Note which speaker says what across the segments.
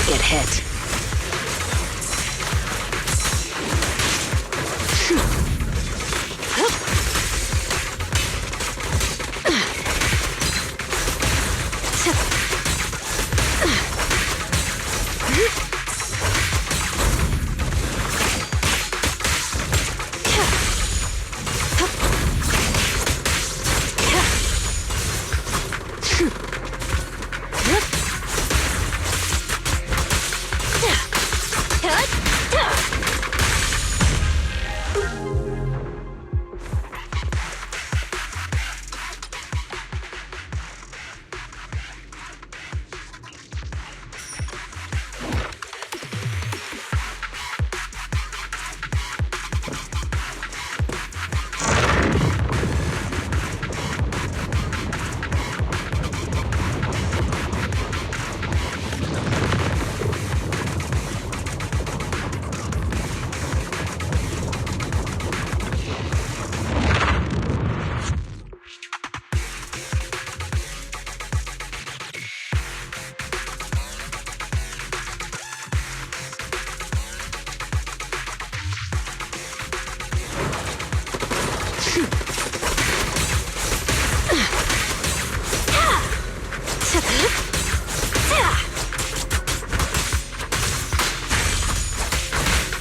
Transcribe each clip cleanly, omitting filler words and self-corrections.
Speaker 1: Get hit.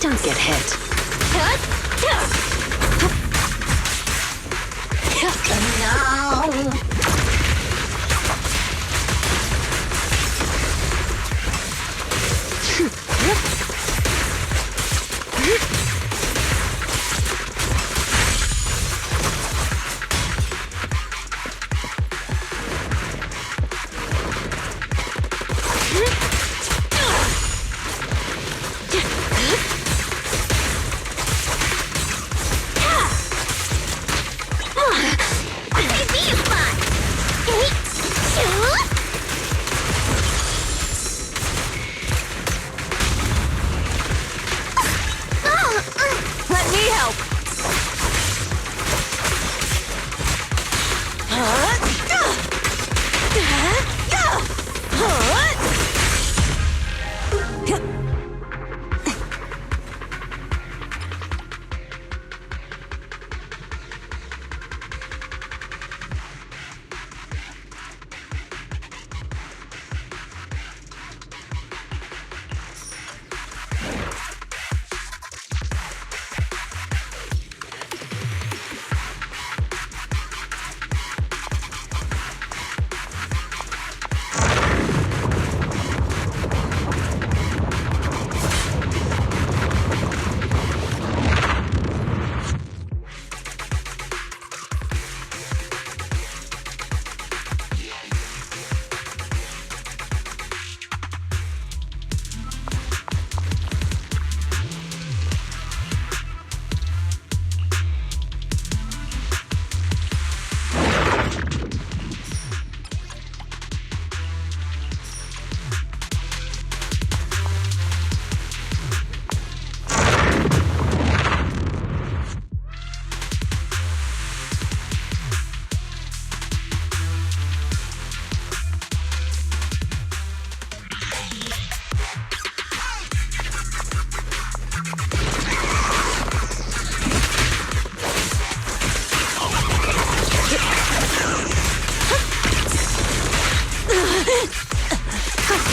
Speaker 1: Don't get hit. No.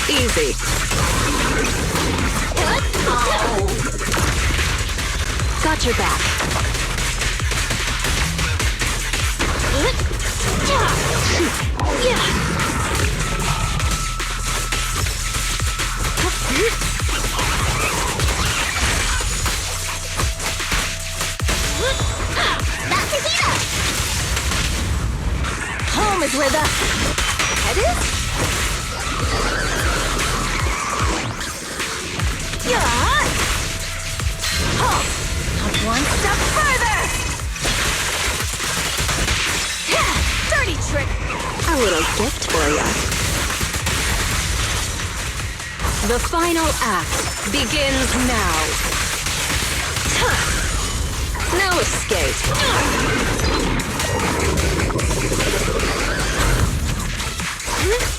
Speaker 1: Easy. Got your back. Home is where the head is? Halt! Not one step further! Dirty trick! A little gift for ya. The final act begins now. No escape. Next,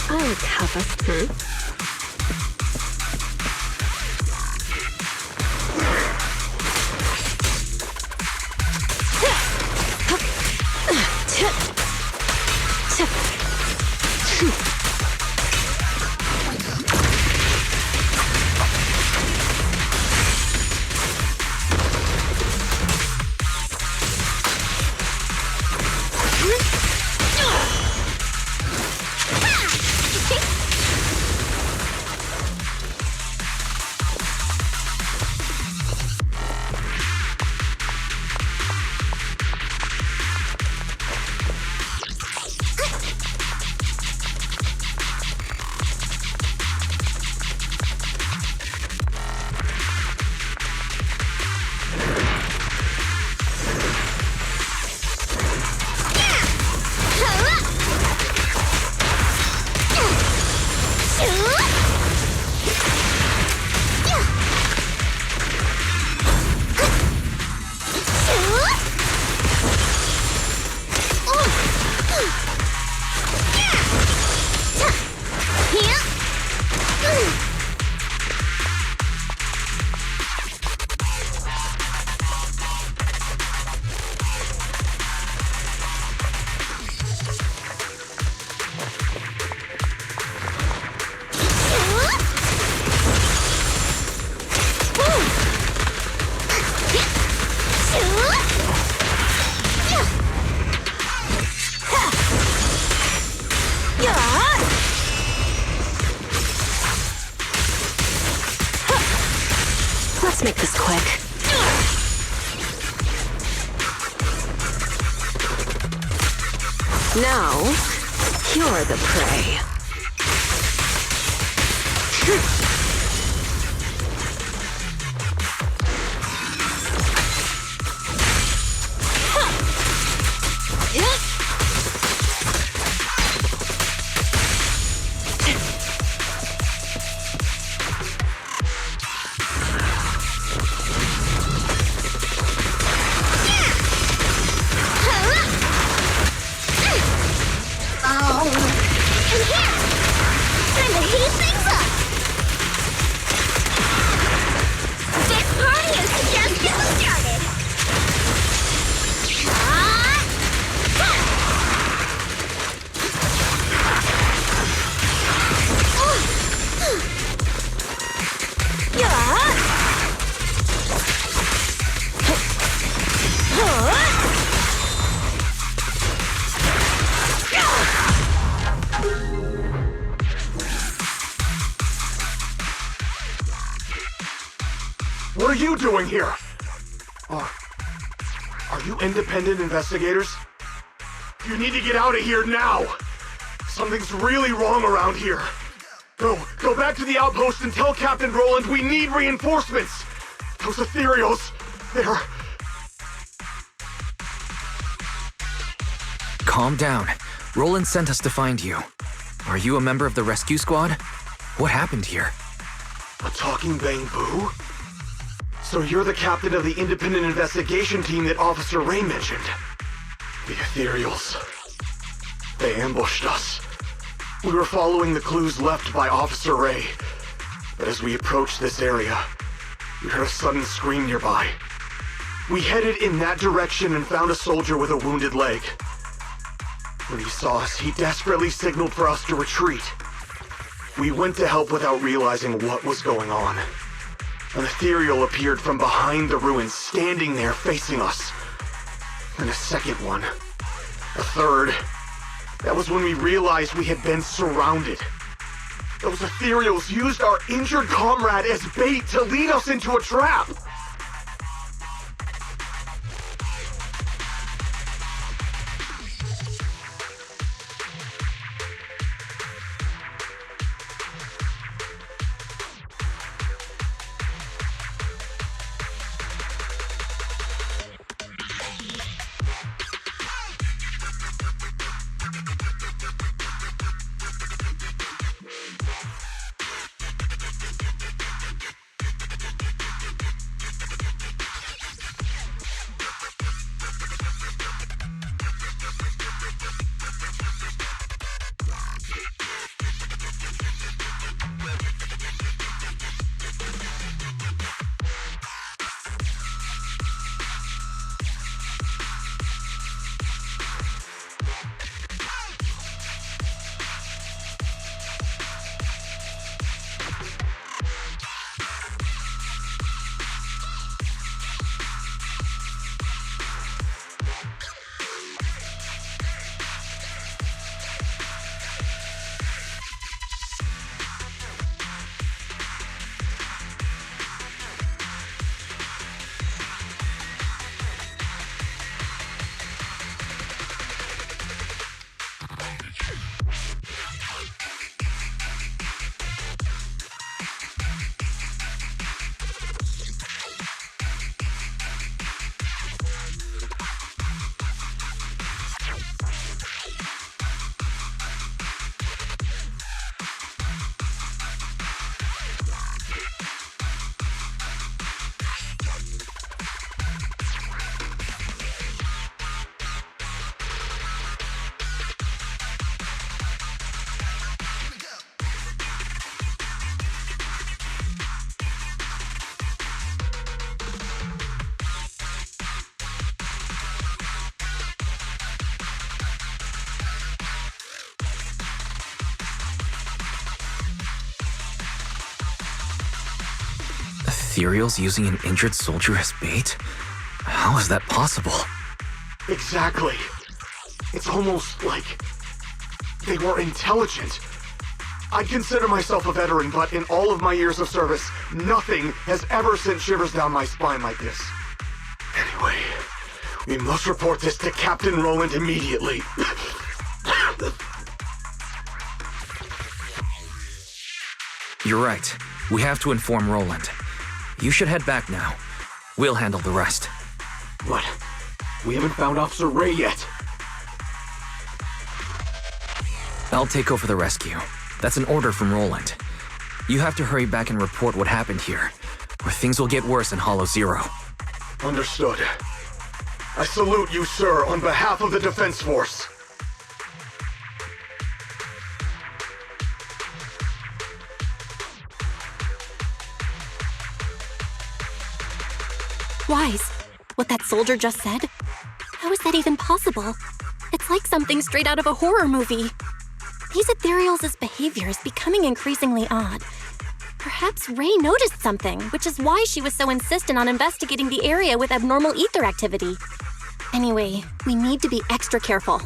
Speaker 1: I'll cover through. make this quick. Now, you're the prey.
Speaker 2: What are you doing here? Are you independent investigators? You need to get out of here now! Something's really wrong around here. Go back to the outpost and tell Captain Roland we need reinforcements! Those ethereals, they're...
Speaker 3: Calm down. Roland sent us to find you. Are you a member of the rescue squad? What happened here?
Speaker 2: A talking bamboo? So you're the captain of the independent investigation team that Officer Ray mentioned. The ethereals. They ambushed us. We were following the clues left by Officer Ray. But as we approached this area, we heard a sudden scream nearby. We headed in that direction and found a soldier with a wounded leg. When he saw us, he desperately signaled for us to retreat. We went to help without realizing what was going on. An ethereal appeared from behind the ruins, standing there facing us. And a second one. A third. That was when we realized we had been surrounded. Those ethereals used our injured comrade as bait to lead us into a trap.
Speaker 3: Ethereals using an injured soldier as bait? How is that possible?
Speaker 2: Exactly. It's almost like they were intelligent. I'd consider myself a veteran, but in all of my years of service, nothing has ever sent shivers down my spine like this. Anyway, we must report this to Captain Roland immediately.
Speaker 3: You're right. We have to inform Roland. You should head back now. We'll handle the rest.
Speaker 2: What? We haven't found Officer Ray yet.
Speaker 3: I'll take over the rescue. That's an order from Roland. You have to hurry back and report what happened here, or things will get worse in Hollow Zero.
Speaker 2: Understood. I salute you, sir, on behalf of the Defense Force.
Speaker 1: Wise, what that soldier just said? How is that even possible? It's like something straight out of a horror movie. These ethereals' behavior is becoming increasingly odd. Perhaps Ray noticed something, which is why she was so insistent on investigating the area with abnormal ether activity. Anyway, we need to be extra careful.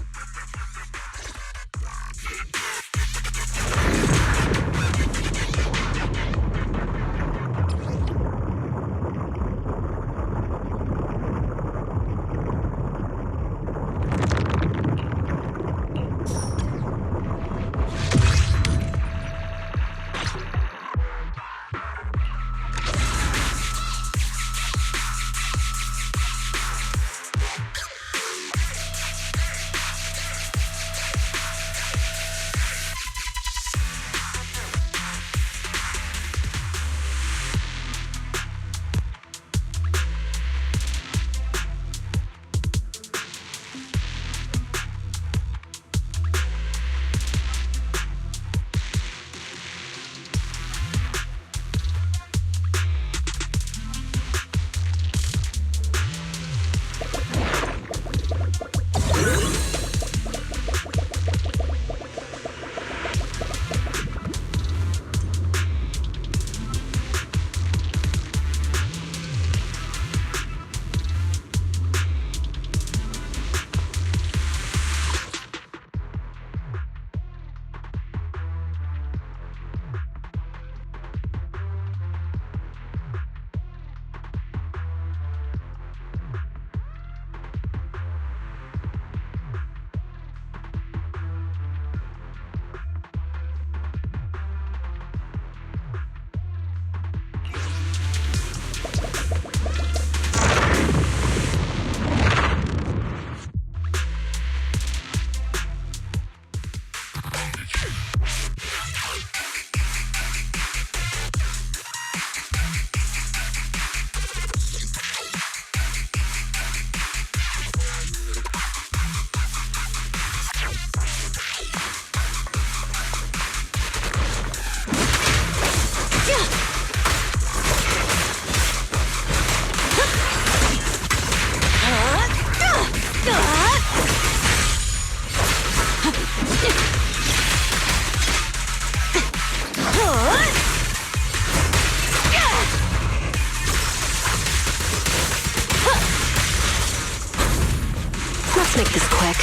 Speaker 1: Let's make this quick.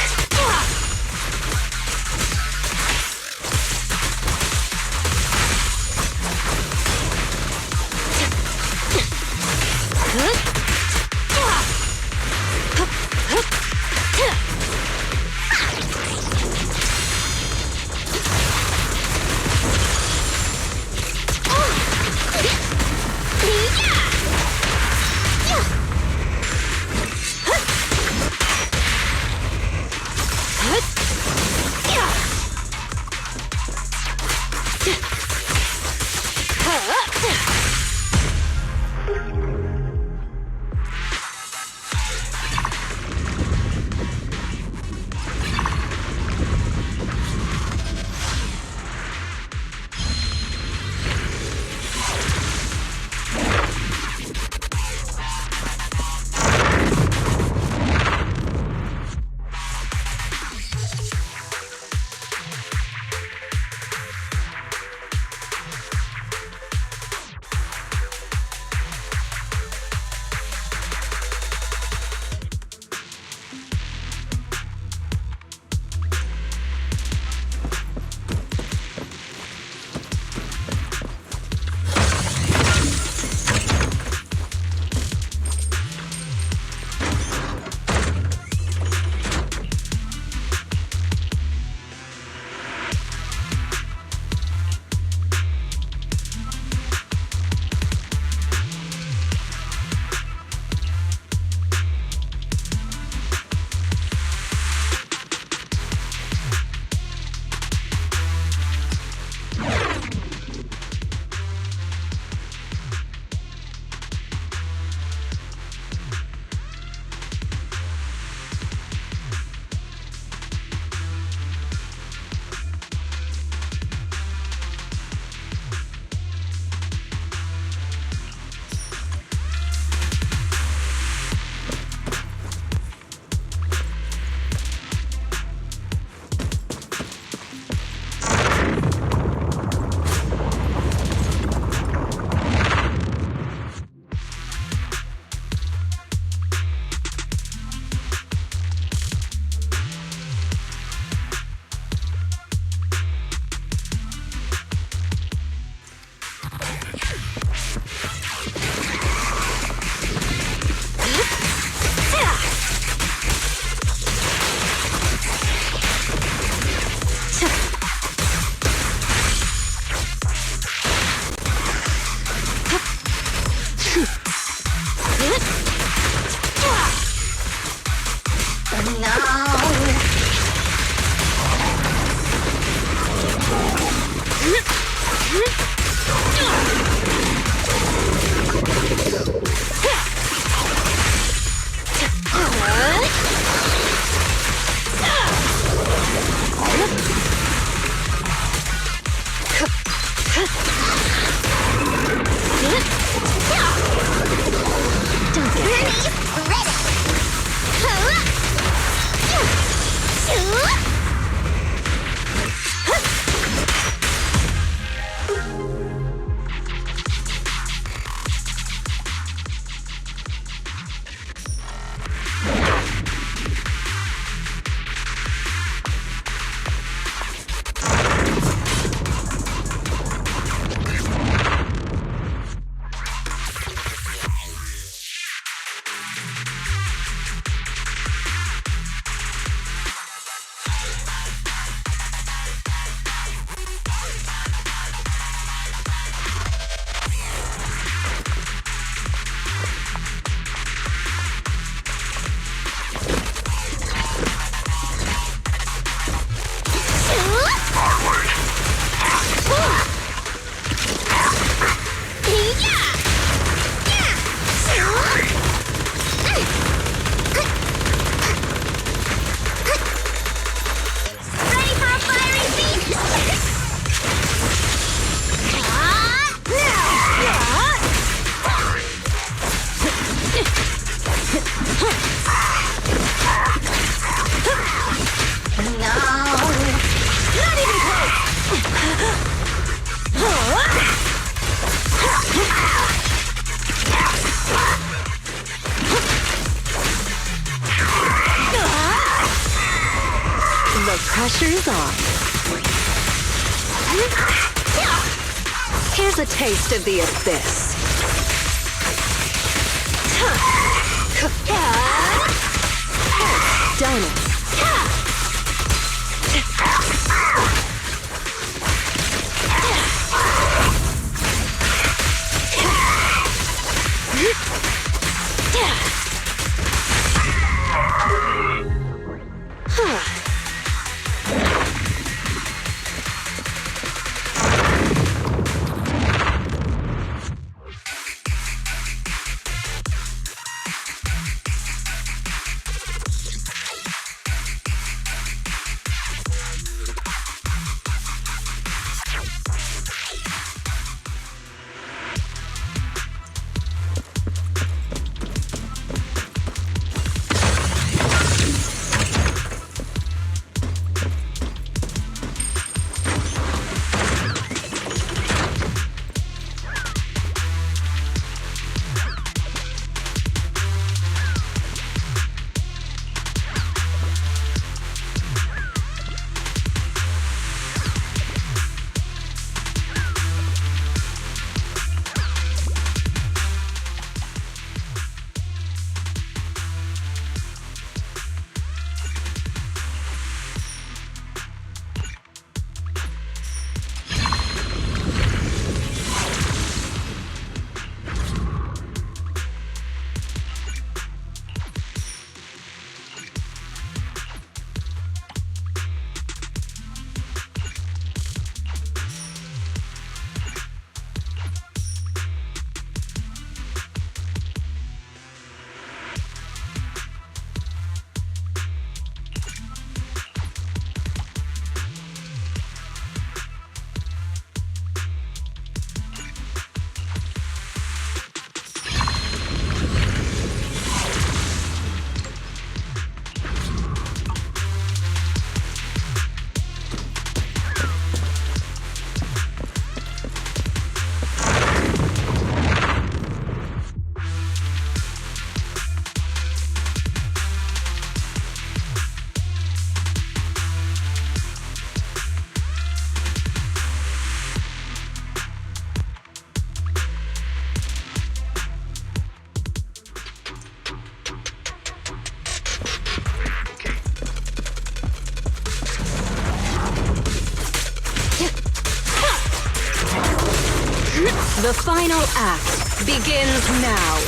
Speaker 4: The pressure's on. Here's a taste of the abyss. Done it. The final act begins now.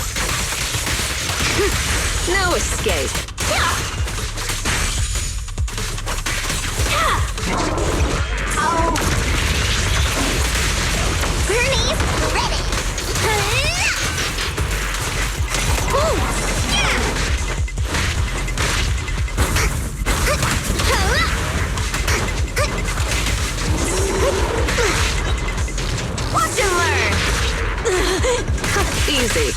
Speaker 4: No escape.
Speaker 5: Oh. Bernie's ready. Ooh. Yeah. Watch and learn.
Speaker 4: Easy.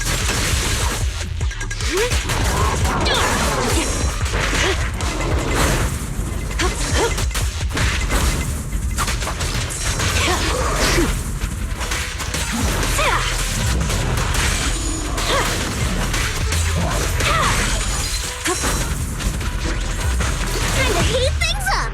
Speaker 5: Time to heat things up.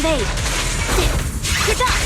Speaker 1: evade. You're done.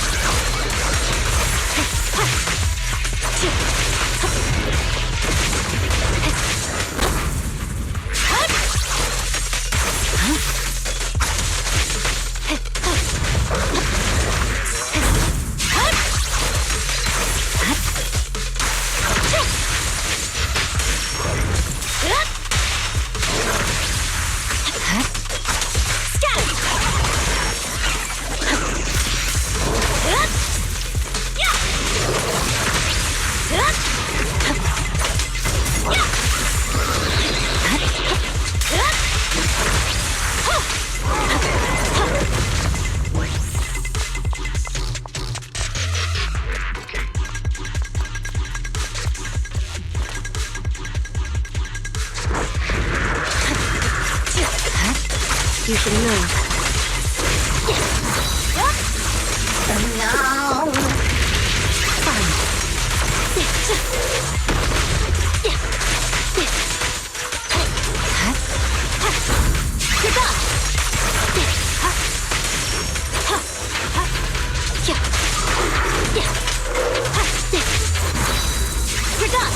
Speaker 1: You should know.
Speaker 5: No.
Speaker 1: You're done. You're done.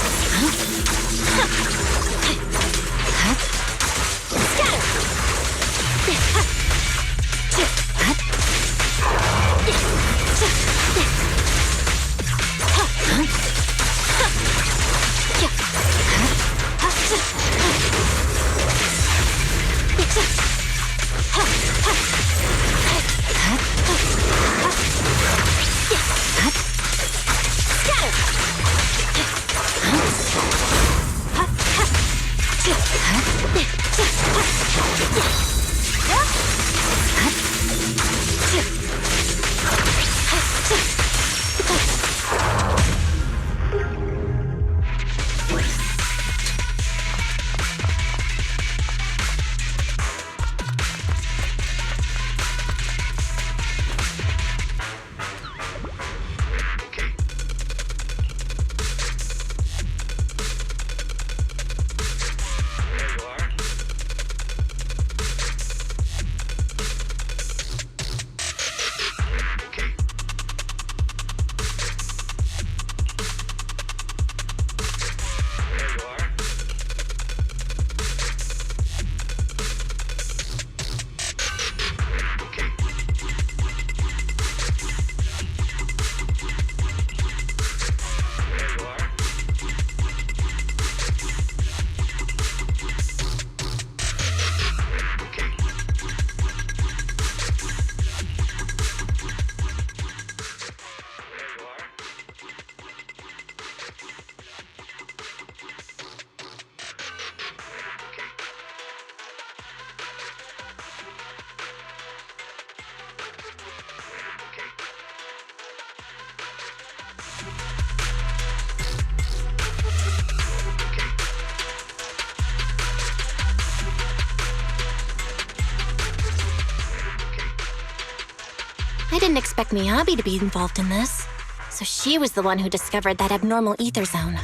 Speaker 1: I didn't expect Miyabi to be involved in this. So she was the one who discovered that abnormal ether zone.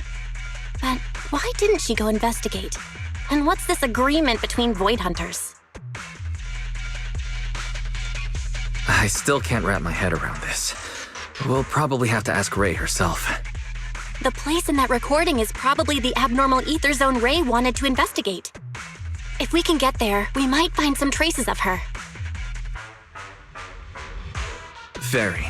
Speaker 1: But why didn't she go investigate? And what's this agreement between Void Hunters?
Speaker 3: I still can't wrap my head around this. We'll probably have to ask Ray herself.
Speaker 1: The place in that recording is probably the abnormal ether zone Ray wanted to investigate. If we can get there, we might find some traces of her.
Speaker 3: Fairy,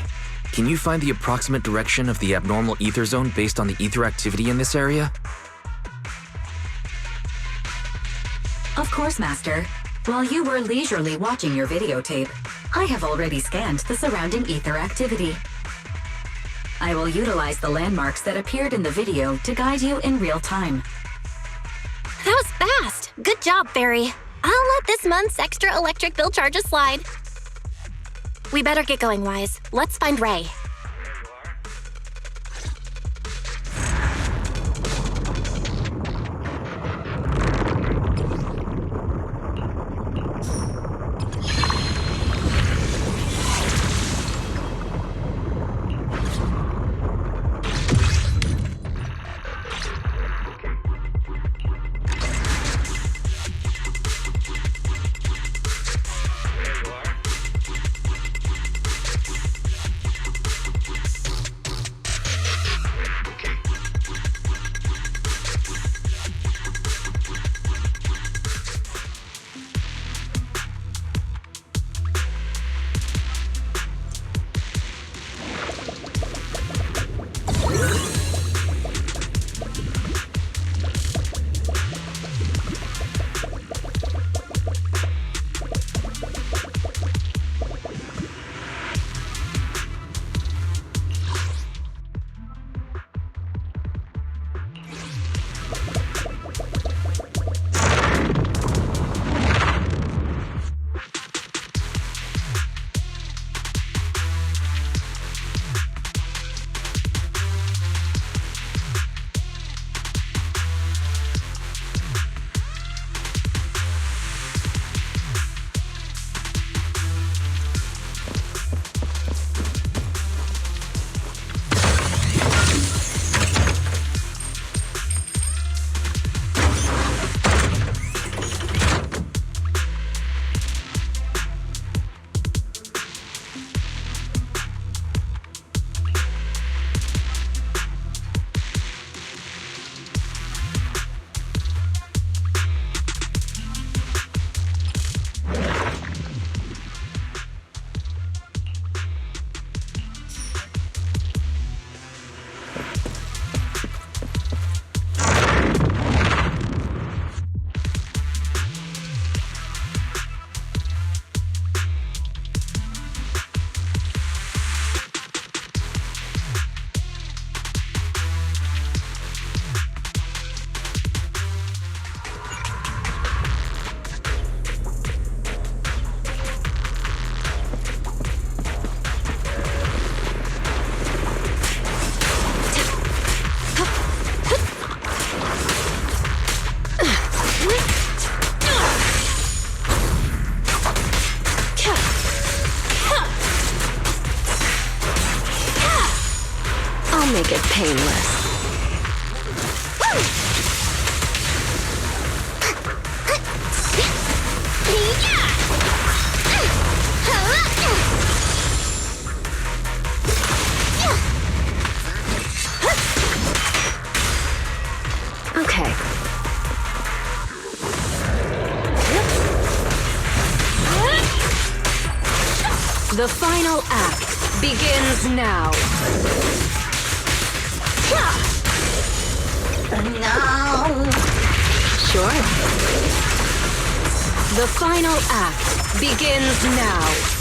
Speaker 3: can you find the approximate direction of the abnormal ether zone based on the ether activity in this area?
Speaker 6: Of course, Master. While you were leisurely watching your videotape, I have already scanned the surrounding ether activity. I will utilize the landmarks that appeared in the video to guide you in real time.
Speaker 1: That was fast. Good job, Fairy. I'll let this month's extra electric bill charges slide. We better get going, Wise. Let's find Ray.
Speaker 4: make it painless. Okay. The final act begins now.
Speaker 5: No.
Speaker 4: Sure. The final act begins now.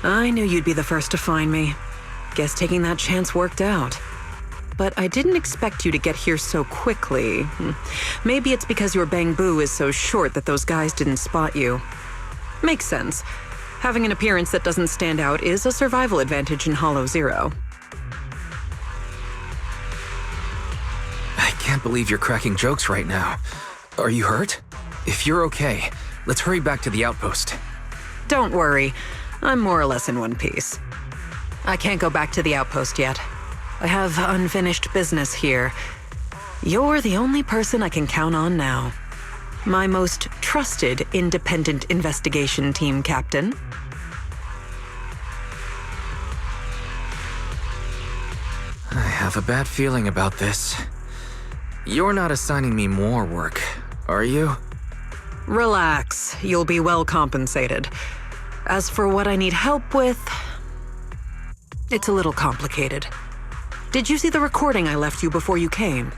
Speaker 7: I knew you'd be the first to find me. Guess taking that chance worked out. But I didn't expect you to get here so quickly. Maybe it's because your bamboo is so short that those guys didn't spot you. Makes sense. Having an appearance that doesn't stand out is a survival advantage in Hollow Zero.
Speaker 3: I can't believe you're cracking jokes right now. Are you hurt? If you're okay, let's hurry back to the outpost.
Speaker 7: Don't worry. I'm more or less in one piece. I can't go back to the outpost yet. I have unfinished business here. You're the only person I can count on now. My most trusted independent investigation team captain.
Speaker 3: I have a bad feeling about this. You're not assigning me more work, are you?
Speaker 7: Relax. You'll be well compensated. As for what I need help with, it's a little complicated. Did you see the recording I left you before you came?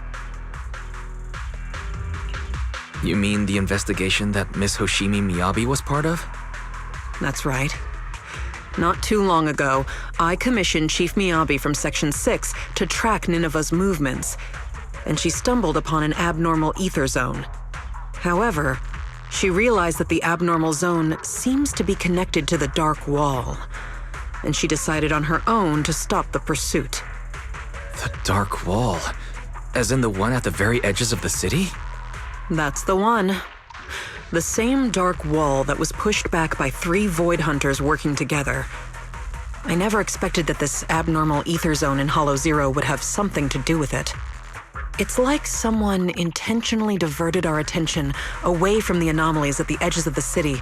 Speaker 3: You mean the investigation that Miss Hoshimi Miyabi was part of?
Speaker 7: That's right. Not too long ago, I commissioned Chief Miyabi from Section 6 to track Nineveh's movements, and she stumbled upon an abnormal ether zone. However, she realized that the abnormal zone seems to be connected to the Dark Wall, and she decided on her own to stop the pursuit.
Speaker 3: The Dark Wall? As in the one at the very edges of the city?
Speaker 7: That's the one. The same Dark Wall that was pushed back by 3 Void Hunters working together. I never expected that this abnormal ether zone in Hollow Zero would have something to do with it. It's like someone intentionally diverted our attention away from the anomalies at the edges of the city,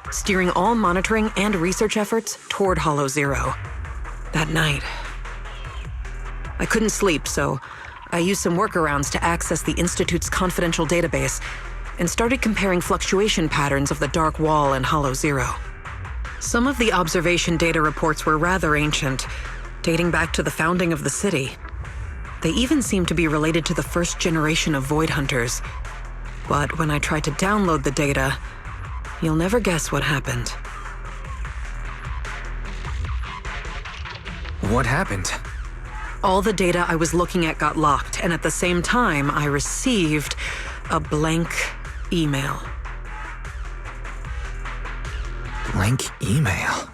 Speaker 7: steering all monitoring and research efforts toward Hollow Zero. That night, I couldn't sleep, so I used some workarounds to access the Institute's confidential database and started comparing fluctuation patterns of the Dark Wall and Hollow Zero. Some of the observation data reports were rather ancient, dating back to the founding of the city. They even seemed to be related to the first generation of Void Hunters. But when I tried to download the data, you'll never guess what happened.
Speaker 3: What happened?
Speaker 7: All the data I was looking at got locked, and at the same time, I received a blank email.
Speaker 3: Blank email?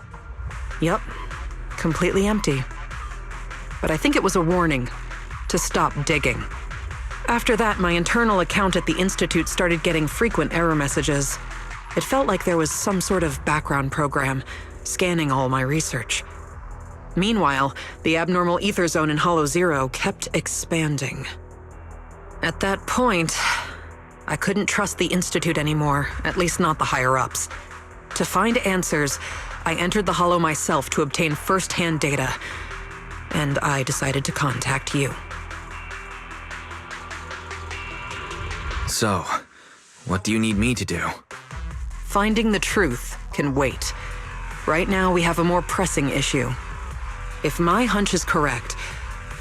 Speaker 7: Yep, completely empty. But I think it was a warning to stop digging. After that, my internal account at the Institute started getting frequent error messages. It felt like there was some sort of background program scanning all my research. Meanwhile, the abnormal ether zone in Hollow Zero kept expanding. At that point, I couldn't trust the Institute anymore, at least not the higher-ups. To find answers, I entered the Hollow myself to obtain first-hand data, and I decided to contact you.
Speaker 3: So, what do you need me to do?
Speaker 7: Finding the truth can wait. Right now, we have a more pressing issue. If my hunch is correct,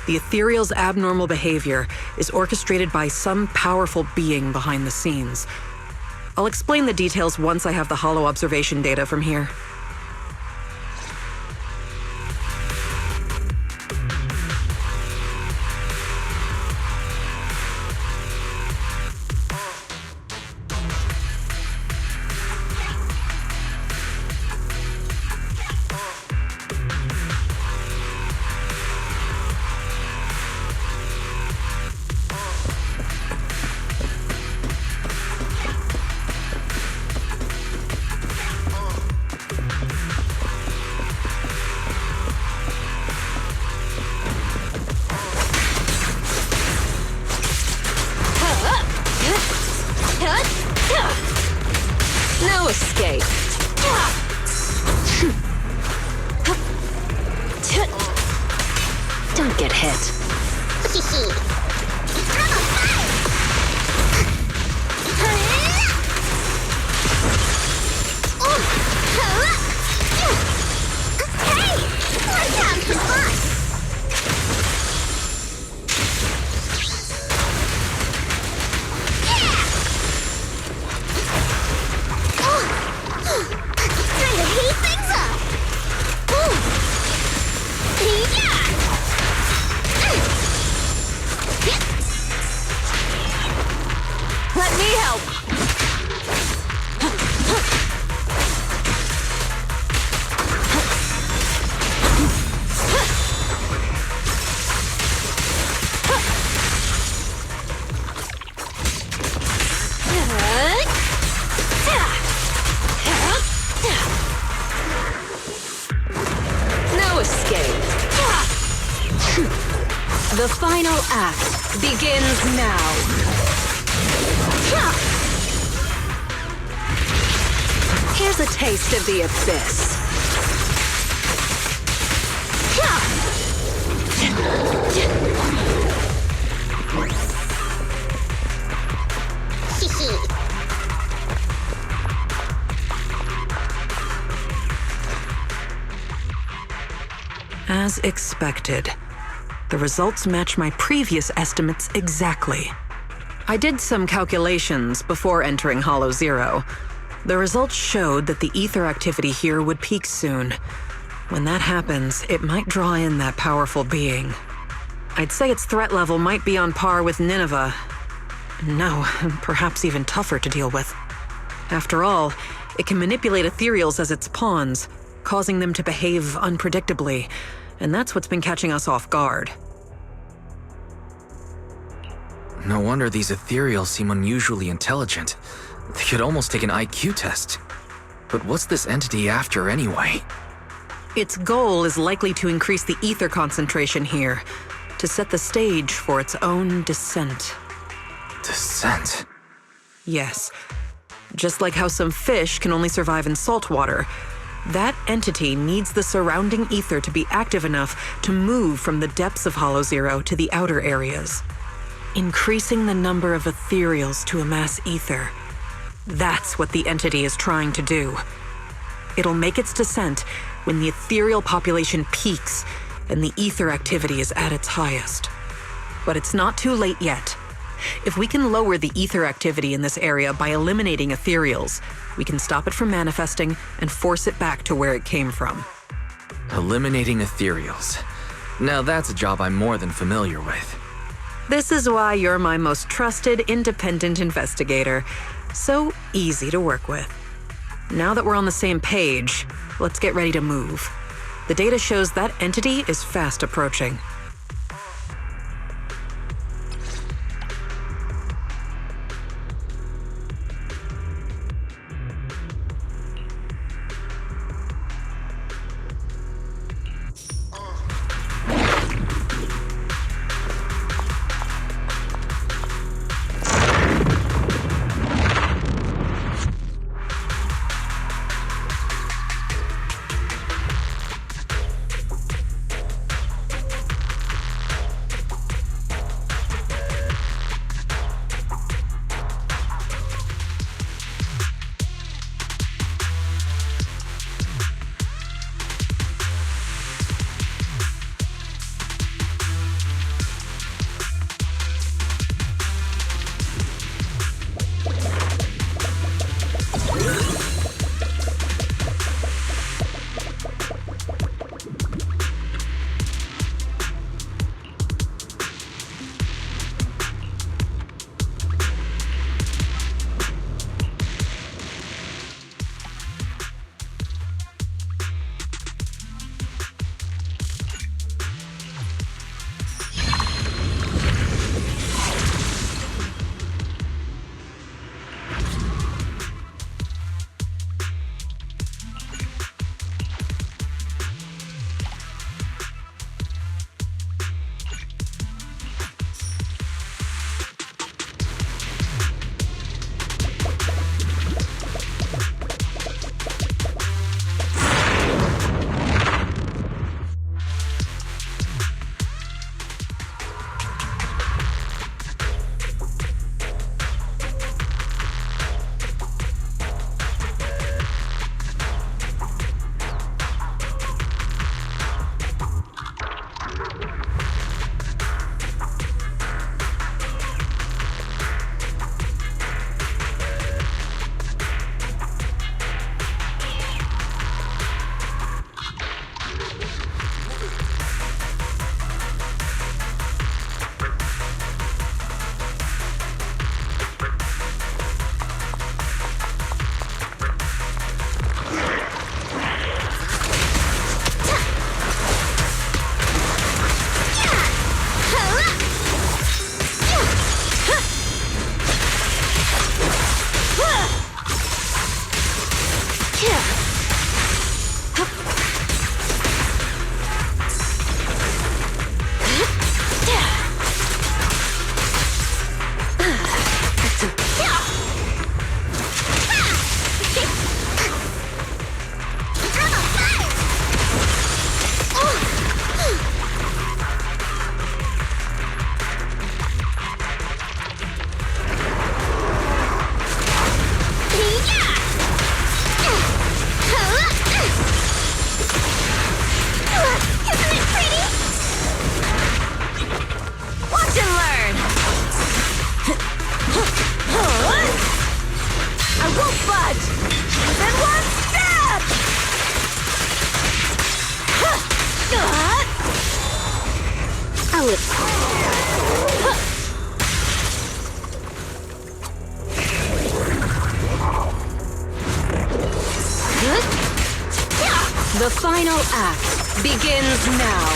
Speaker 7: the Ethereal's abnormal behavior is orchestrated by some powerful being behind the scenes. I'll explain the details once I have the Hollow observation data from here.
Speaker 4: No escape. Don't get hit.
Speaker 5: Hey! Let's have some fun! Time to heat things up!
Speaker 4: Let me help. No escape. The final act begins now. Here's a taste of the abyss.
Speaker 7: As expected, the results match my previous estimates exactly. I did some calculations before entering Hollow Zero. The results showed that the ether activity here would peak soon. When that happens, it might draw in that powerful being. I'd say its threat level might be on par with Nineveh. No, perhaps even tougher to deal with. After all, it can manipulate ethereals as its pawns, causing them to behave unpredictably, and that's what's been catching us off guard.
Speaker 3: No wonder these ethereals seem unusually intelligent. They could almost take an IQ test. But what's this entity after anyway?
Speaker 7: Its goal is likely to increase the ether concentration here, to set the stage for its own descent.
Speaker 3: Descent?
Speaker 7: Yes. Just like how some fish can only survive in salt water, that entity needs the surrounding ether to be active enough to move from the depths of Hollow Zero to the outer areas. Increasing the number of ethereals to amass ether. That's what the entity is trying to do. It'll make its descent when the ethereal population peaks and the ether activity is at its highest. But it's not too late yet. If we can lower the ether activity in this area by eliminating ethereals, we can stop it from manifesting and force it back to where it came from.
Speaker 3: Eliminating ethereals. Now that's a job I'm more than familiar with.
Speaker 7: This is why you're my most trusted, independent investigator. So easy to work with. Now that we're on the same page, let's get ready to move. The data shows that entity is fast approaching.
Speaker 4: The final act begins now.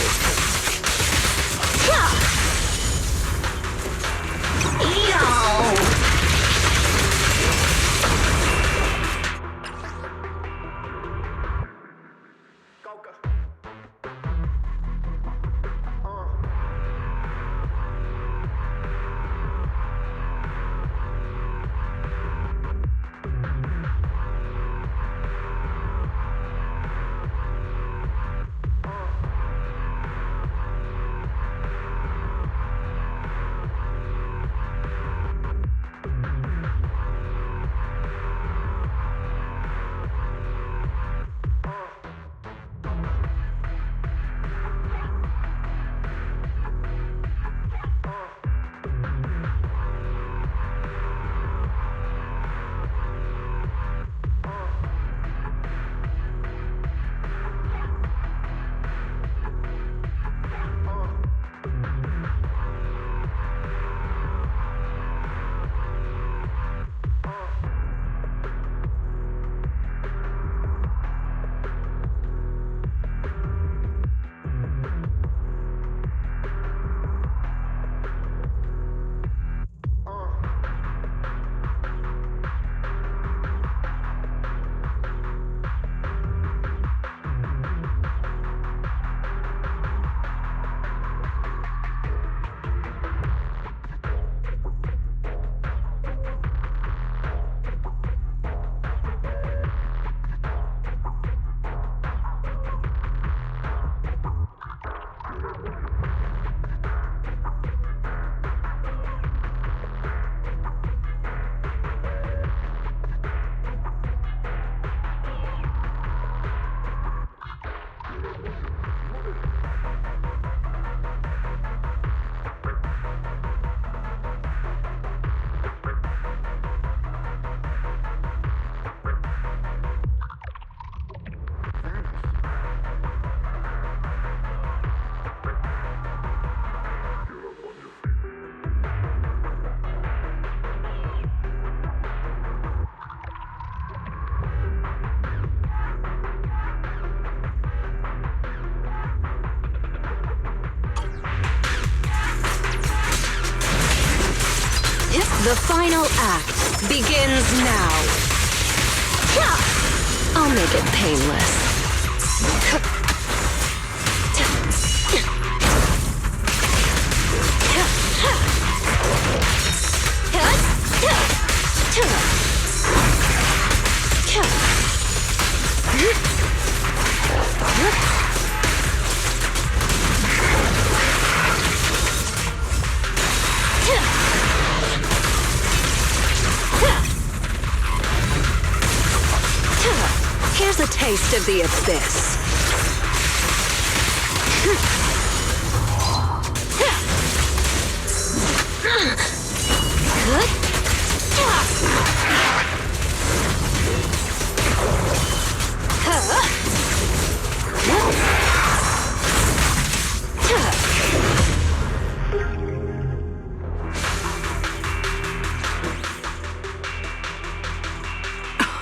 Speaker 4: The final act begins now. I'll make it painless. Here's a taste of the abyss.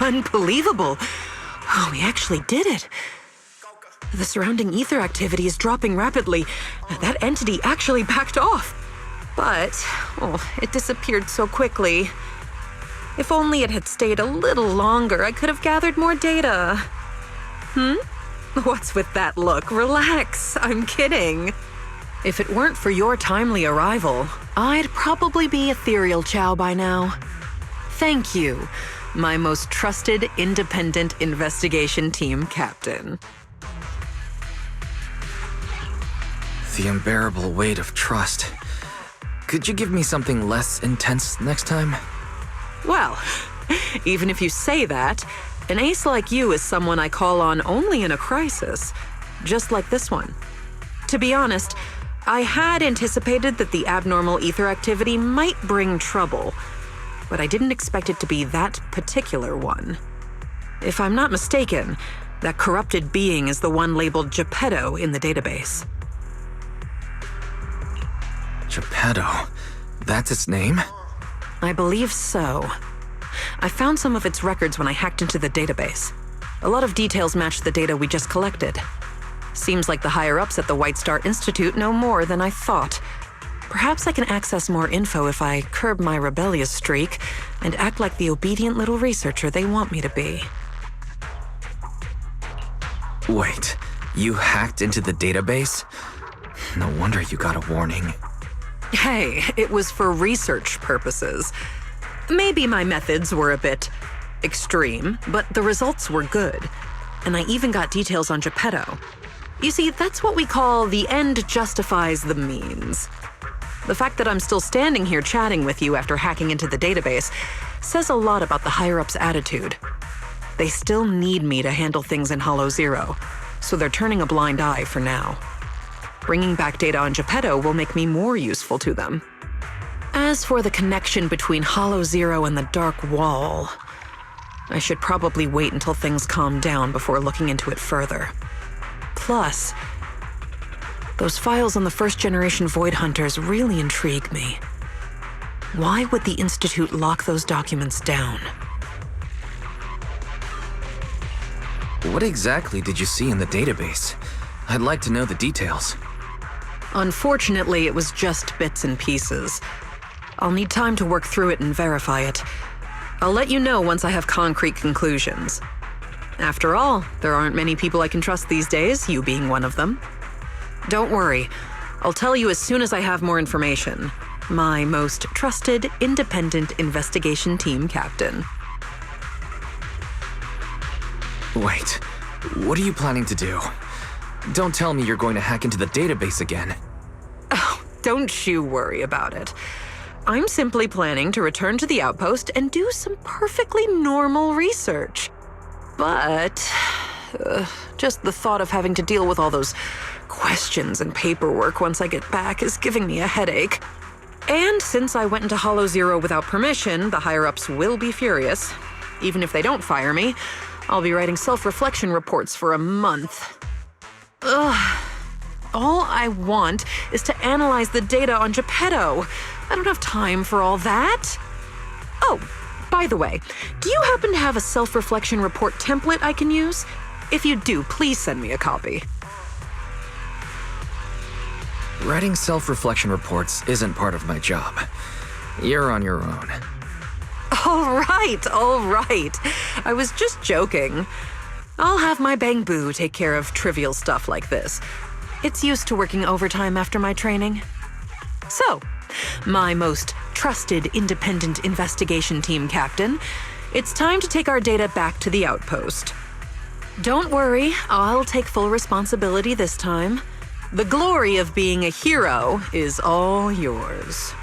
Speaker 7: Unbelievable. Oh, we actually did it. The surrounding ether activity is dropping rapidly. That entity actually backed off. But, it disappeared so quickly. If only it had stayed a little longer, I could have gathered more data. What's with that look? Relax, I'm kidding. If it weren't for your timely arrival, I'd probably be Ethereal Chow by now. Thank you, my most trusted independent investigation team captain.
Speaker 3: The unbearable weight of trust. Could you give me something less intense next time?
Speaker 7: Well, even if you say that, an ace like you is someone I call on only in a crisis, just like this one. To be honest, I had anticipated that the abnormal ether activity might bring trouble, but I didn't expect it to be that particular one. If I'm not mistaken, that corrupted being is the one labeled Geppetto in the database.
Speaker 3: Geppetto. That's its name?
Speaker 7: I believe so. I found some of its records when I hacked into the database. A lot of details match the data we just collected. Seems like the higher-ups at the White Star Institute know more than I thought. Perhaps I can access more info if I curb my rebellious streak and act like the obedient little researcher they want me to be.
Speaker 3: Wait, you hacked into the database? No wonder you got a warning.
Speaker 7: Hey, it was for research purposes. Maybe my methods were a bit extreme, but the results were good. And I even got details on Geppetto. You see, that's what we call the end justifies the means. The fact that I'm still standing here chatting with you after hacking into the database says a lot about the higher-ups' attitude. They still need me to handle things in Hollow Zero, so they're turning a blind eye for now. Bringing back data on Geppetto will make me more useful to them. As for the connection between Hollow Zero and the Dark Wall, I should probably wait until things calm down before looking into it further. Plus, those files on the first-generation Void Hunters really intrigue me. Why would the Institute lock those documents down?
Speaker 3: What exactly did you see in the database? I'd like to know the details.
Speaker 7: Unfortunately, it was just bits and pieces. I'll need time to work through it and verify it. I'll let you know once I have concrete conclusions. After all, there aren't many people I can trust these days, you being one of them. Don't worry, I'll tell you as soon as I have more information. My most trusted, independent investigation team captain.
Speaker 3: Wait, what are you planning to do? Don't tell me you're going to hack into the database again.
Speaker 7: Oh, don't you worry about it. I'm simply planning to return to the outpost and do some perfectly normal research. But just the thought of having to deal with all those questions and paperwork once I get back is giving me a headache. And since I went into Hollow Zero without permission, the higher-ups will be furious. Even if they don't fire me, I'll be writing self-reflection reports for a month. Ugh. All I want is to analyze the data on Geppetto. I don't have time for all that. Oh, by the way, do you happen to have a self-reflection report template I can use? If you do, please send me a copy.
Speaker 3: Writing self-reflection reports isn't part of my job. You're on your own.
Speaker 7: All right. I was just joking. I'll have my Bang Boo take care of trivial stuff like this. It's used to working overtime after my training. So, my most trusted independent investigation team captain, it's time to take our data back to the outpost. Don't worry, I'll take full responsibility this time. The glory of being a hero is all yours.